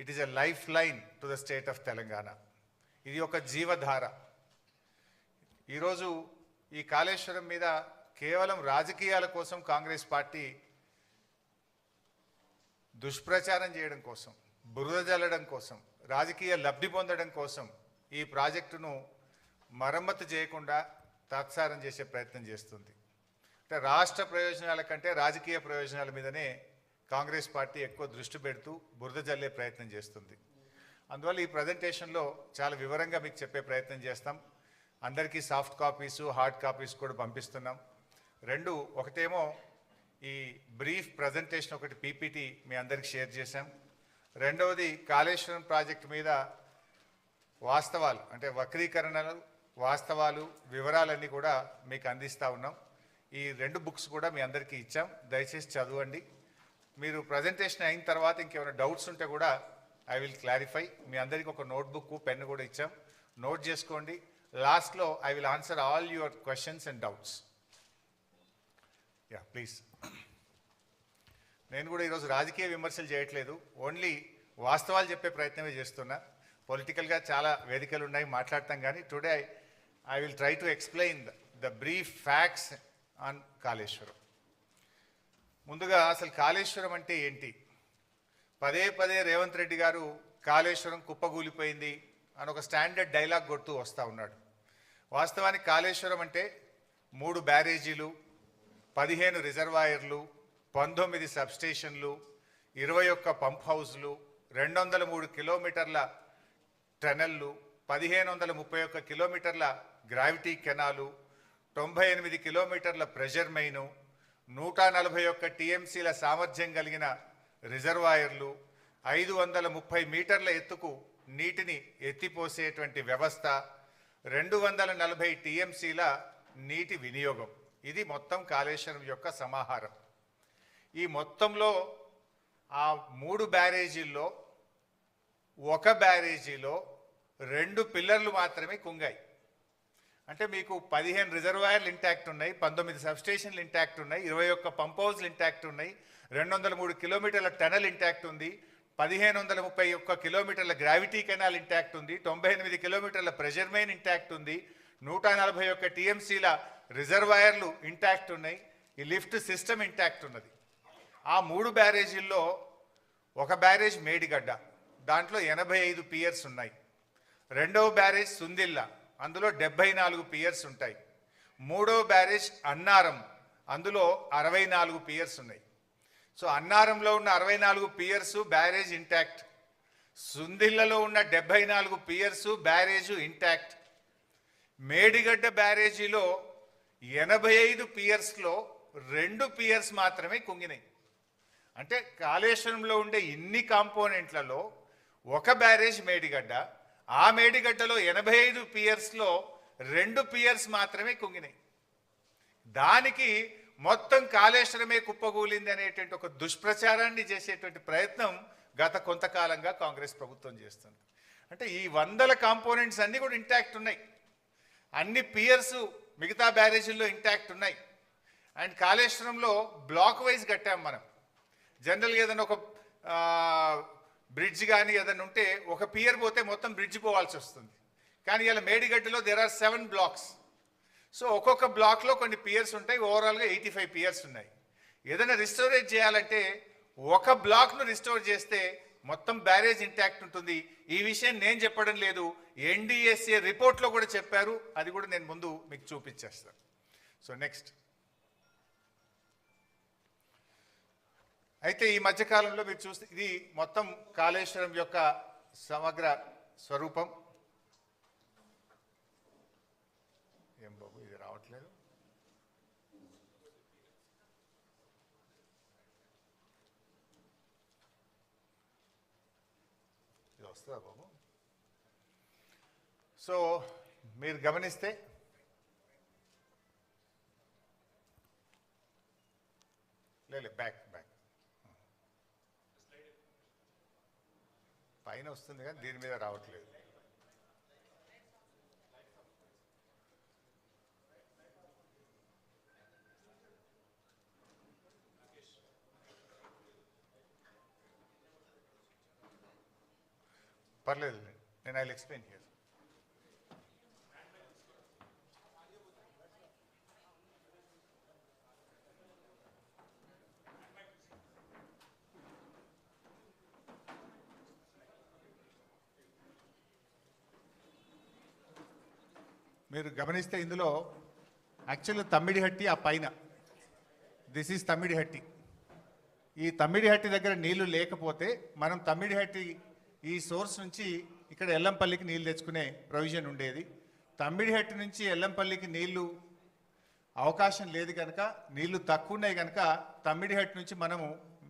It is a life line to the state of Telangana. ఇది ఒక జీవధార. ఈరోజు ఈ కాళేశ్వరం మీద కేవలం రాజకీయాల కోసం కాంగ్రెస్ పార్టీ దుష్ప్రచారం చేయడం కోసం, బురద జల్లడం కోసం, రాజకీయ లబ్ధి పొందడం కోసం ఈ ప్రాజెక్టును మరమ్మతు చేయకుండా తాత్సారం చేసే ప్రయత్నం చేస్తుంది. అంటే రాష్ట్ర ప్రయోజనాల కంటే రాజకీయ ప్రయోజనాల మీదనే కాంగ్రెస్ పార్టీ ఎక్కువ దృష్టి పెడుతూ బురద జల్లే ప్రయత్నం చేస్తుంది. అందువల్ల ఈ ప్రజెంటేషన్లో చాలా వివరంగా మీకు చెప్పే ప్రయత్నం చేస్తాం. అందరికీ సాఫ్ట్ కాపీసు, హార్డ్ కాపీస్ కూడా పంపిస్తున్నాం. రెండు, ఒకటేమో ఈ బ్రీఫ్ ప్రజెంటేషన్, ఒకటి పీపీటీ మీ అందరికి షేర్ చేశాం. రెండవది కాళేశ్వరం ప్రాజెక్టు మీద వాస్తవాలు, అంటే వక్రీకరణలు, వాస్తవాలు, వివరాలన్నీ కూడా మీకు అందిస్తూ ఉన్నాం. ఈ రెండు బుక్స్ కూడా మీ అందరికీ ఇచ్చాం, దయచేసి చదవండి. మీరు ప్రజెంటేషన్ అయిన తర్వాత ఇంకేమైనా డౌట్స్ ఉంటే కూడా ఐ విల్ క్లారిఫై. మీ అందరికీ ఒక నోట్బుక్, పెన్ కూడా ఇచ్చాం, నోట్ చేసుకోండి. లాస్ట్లో I will answer all your questions and doubts. Yeah please. నేను కూడా ఈరోజు రాజకీయ విమర్శలు చేయట్లేదు, ఓన్లీ వాస్తవాలు చెప్పే ప్రయత్నమే చేస్తున్నా. పొలిటికల్గా చాలా వేదికలు ఉన్నాయి, మాట్లాడతాం, కానీ today I will try to explain the brief facts on Kaleshwaram. ముందుగా అసలు కాళేశ్వరం అంటే ఏంటి? పదే పదే రేవంత్ రెడ్డి గారు కాళేశ్వరం కుప్పగూలిపోయింది అని ఒక స్టాండర్డ్ డైలాగ్ కొడుతూ వస్తూ ఉన్నాడు. వాస్తవానికి కాళేశ్వరం అంటే 3 బ్యారేజీలు, 15 రిజర్వాయర్లు, 19 సబ్స్టేషన్లు, 21 పంప్ హౌస్లు, 203 కిలోమీటర్ల టనెల్లు, 1531 కిలోమీటర్ల గ్రావిటీ కెనాలు, 98 కిలోమీటర్ల ప్రెషర్ మెయిను, 141 టీఎంసీల సామర్థ్యం కలిగిన రిజర్వాయర్లు, 530 మీటర్ల ఎత్తుకు నీటిని ఎత్తిపోసేటువంటి వ్యవస్థ, 240 టీఎంసీల నీటి వినియోగం. ఇది మొత్తం కాళేశ్వరం యొక్క సమాహారం. ఈ మొత్తంలో ఆ 3 బ్యారేజీల్లో ఒక బ్యారేజీలో 2 పిల్లర్లు మాత్రమే కుంగాయి. అంటే మీకు 15 రిజర్వాయర్లు ఇంటాక్ట్ ఉన్నాయి, 19 సబ్స్టేషన్లు ఇంటాక్ట్ ఉన్నాయి, 21 పంప్ హౌస్లు ఇంటాక్ట్ ఉన్నాయి, 203 కిలోమీటర్ల టనల్ ఇంటాక్ట్ ఉంది, 1531 కిలోమీటర్ల గ్రావిటీ కెనాల్ ఇంటాక్ట్ ఉంది, 98 కిలోమీటర్ల ప్రెషర్ మెయిన్ ఇంటాక్ట్ ఉంది, 141 టీఎంసీల రిజర్వాయర్లు ఇంటాక్ట్ ఉన్నాయి, ఈ లిఫ్ట్ సిస్టమ్ ఇంటాక్ట్ ఉన్నది. ఆ 3 బ్యారేజీల్లో ఒక బ్యారేజ్ మేడిగడ్డ, దాంట్లో 85 పియర్స్ ఉన్నాయి. రెండవ బ్యారేజ్ సుందిల్ల, అందులో 74 పియర్స్ ఉంటాయి. మూడవ బ్యారేజ్ అన్నారం, అందులో 64 పియర్స్ ఉన్నాయి. సో అన్నారంలో ఉన్న 64 పియర్స్ బ్యారేజ్ ఇంటాక్ట్, సుందిల్లలో ఉన్న 74 పియర్స్ బ్యారేజ్ ఇంటాక్ట్. మేడిగడ్డ బ్యారేజీలో 85 పియర్స్లో 2 పియర్స్ మాత్రమే కుంగినాయి. అంటే కాళేశ్వరంలో ఉండే ఇన్ని కాంపోనెంట్లలో ఒక బ్యారేజ్ మేడిగడ్డ, ఆ మేడిగడ్డలో 85 పియర్స్లో 2 పియర్స్ మాత్రమే కుంగినాయి. దానికి మొత్తం కాళేశ్వరమే కుప్పగూలింది అనేటువంటి ఒక దుష్ప్రచారాన్ని చేసేటువంటి ప్రయత్నం గత కొంతకాలంగా కాంగ్రెస్ ప్రభుత్వం చేస్తుంది. అంటే ఈ 100 కాంపోనెంట్స్ అన్నీ కూడా ఇంటాక్ట్ ఉన్నాయి, అన్ని పియర్స్ మిగతా బ్యారేజీల్లో ఇంటాక్ట్ ఉన్నాయి. అండ్ కాళేశ్వరంలో బ్లాక్ వైజ్ కట్టాం మనం. జనరల్గా ఏదైనా ఒక బ్రిడ్జ్ కానీ ఏదైనా ఉంటే ఒక పియర్ పోతే మొత్తం బ్రిడ్జ్ పోవాల్సి వస్తుంది. కానీ ఇలా మేడిగడ్డలో దేర్ ఆర్ 7 బ్లాక్స్. సో ఒక్కొక్క బ్లాక్లో కొన్ని పియర్స్ ఉంటాయి, ఓవరాల్గా 85 పియర్స్ ఉన్నాయి. ఏదైనా రిస్టోరేట్ చేయాలంటే ఒక బ్లాక్ను రిస్టోర్ చేస్తే మొత్తం బ్యారేజ్ ఇంటాక్ట్ ఉంటుంది. ఈ విషయం నేను చెప్పడం లేదు, ఎన్డీఎస్ఏ రిపోర్ట్లో కూడా చెప్పారు, అది కూడా నేను ముందు మీకు చూపించేస్తాను. సో నెక్స్ట్, అయితే ఈ మధ్యకాలంలో మీరు చూస్తే ఇది మొత్తం కాళేశ్వరం యొక్క సమగ్ర స్వరూపం. ఏం బాబు ఇది రావట్లేదు, ఇది వస్తుందా బాబు? సో మీరు గమనిస్తే లేదు, బ్యాక్ పైన వస్తుంది కానీ దీని మీద రావట్లేదు. పర్లేదు, నేను ఐ విల్ ఎక్స్ప్లెయిన్ హియర్. మీరు గమనిస్తే ఇందులో యాక్చువల్గా తమ్మిడిహట్టి ఆ పైన, దిస్ ఈజ్ తమ్మిడిహట్టి. ఈ తమ్మిడిహట్టి దగ్గర నీళ్లు లేకపోతే మనం తమ్మిడిహట్టి ఈ సోర్స్ నుంచి ఇక్కడ ఎల్లంపల్లికి నీళ్లు తెచ్చుకునే ప్రొవిజన్ ఉండేది. తమ్మిడిహట్టి నుంచి ఎల్లంపల్లికి నీళ్లు అవకాశం లేదు కనుక, నీళ్లు తక్కువ ఉన్నాయి కనుక తమ్మిడిహట్టి నుంచి మనము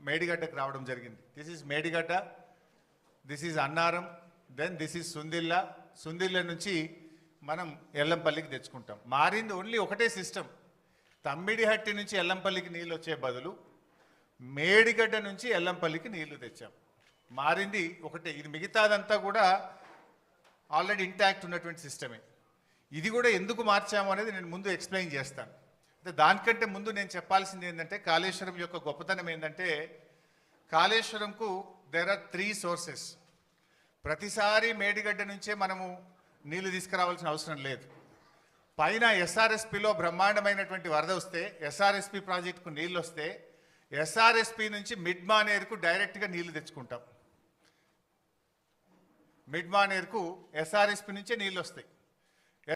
మేడిగడ్డకు రావడం జరిగింది. This is Medigadda, this is Annaram, then this is Sundilla. Sundilla నుంచి మనం ఎల్లంపల్లికి తెచ్చుకుంటాం. మారింది ఓన్లీ ఒకటే సిస్టమ్. తమ్మిడిహట్టి నుంచి ఎల్లంపల్లికి నీళ్ళు వచ్చే బదులు మేడిగడ్డ నుంచి ఎల్లంపల్లికి నీళ్లు తెచ్చాం. మారింది ఒకటే. ఇది మిగతాదంతా కూడా ఆల్రెడీ ఇంటాక్ట్ ఉన్నటువంటి సిస్టమే. ఇది కూడా ఎందుకు మార్చాము అనేది నేను ముందు ఎక్స్ప్లెయిన్ చేస్తాను. అంటే దానికంటే ముందు నేను చెప్పాల్సింది ఏంటంటే, కాళేశ్వరం యొక్క గొప్పతనం ఏంటంటే, కాళేశ్వరంకు దేర్ ఆర్ 3 సోర్సెస్. ప్రతిసారి మేడిగడ్డ నుంచే మనము నీళ్లు తీసుకురావాల్సిన అవసరం లేదు. పైన ఎస్ఆర్ఎస్పిలో బ్రహ్మాండమైనటువంటి వరద వస్తే, ఎస్ఆర్ఎస్పి ప్రాజెక్టుకు నీళ్ళు వస్తే, ఎస్ఆర్ఎస్పి నుంచి మిడ్ మానేరుకు డైరెక్ట్గా నీళ్లు తెచ్చుకుంటాం. మిడ్ మానేరుకు ఎస్ఆర్ఎస్పి నుంచే నీళ్ళు వస్తాయి.